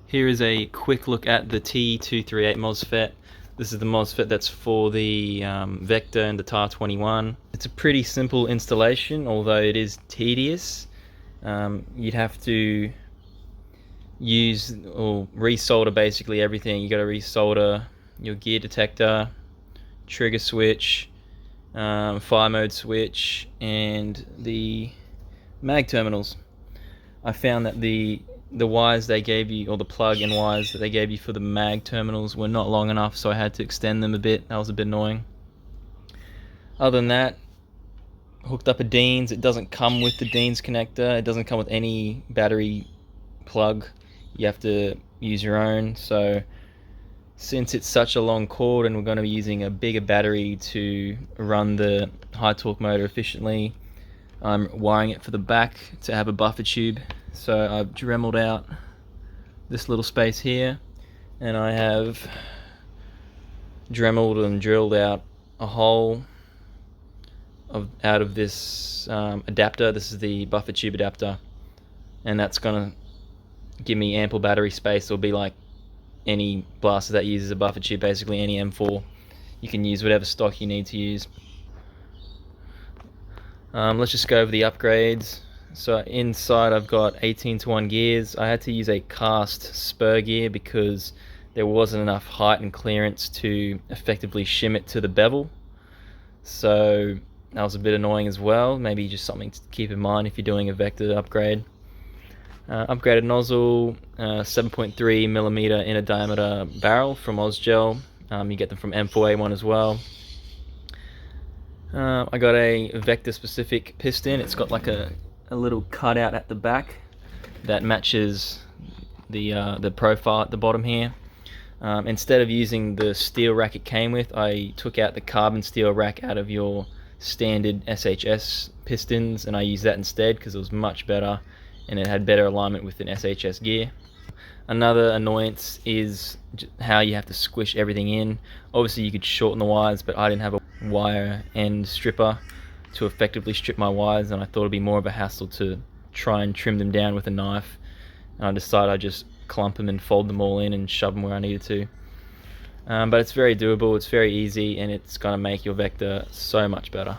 Here is a quick look at the T238 Mosfet. This is the Mosfet that's for the Vector and the T21. It's a pretty simple installation, although it is tedious. You'd have to use or resolder basically everything. You got to resolder your gear detector, trigger switch, fire mode switch, and the mag terminals. I found that the wires they gave you, or the plug-in wires that they gave you for the mag terminals, were not long enough, so I had to extend them a bit. That was a bit annoying. Other than that, hooked up a Dean's. It doesn't come with the Dean's connector. It doesn't come with any battery plug. You have to use your own. So since it's such a long cord and we're going to be using a bigger battery to run the high torque motor efficiently, I'm wiring it for the back to have a buffer tube. So I've dremeled out this little space here, and I have dremeled and drilled out a hole out of this adapter. This is the buffer tube adapter, and that's gonna give me ample battery space. It'll be like any blaster that uses a buffer tube, basically any M4. You can use whatever stock you need to use. Let's just go over the upgrades. So inside I've got 18:1 gears. I had to use a cast spur gear because there wasn't enough height and clearance to effectively shim it to the bevel. So that was a bit annoying as well. Maybe just something to keep in mind if you're doing a Vector upgrade. Upgraded nozzle, 7.3mm inner diameter barrel from Ozgel. You get them from M4A1 as well. I got a Vector specific piston. It's got like a little cutout at the back that matches the profile at the bottom here. Instead of using the steel rack it came with, I took out the carbon steel rack out of your standard SHS pistons, and I used that instead because it was much better and it had better alignment with an SHS gear. Another annoyance is how you have to squish everything in. Obviously you could shorten the wires, but I didn't have a wire end stripper to effectively strip my wires, and I thought it'd be more of a hassle to try and trim them down with a knife, and I decided I'd just clump them and fold them all in and shove them where I needed to. But it's very doable, it's very easy, and it's going to make your Vector so much better.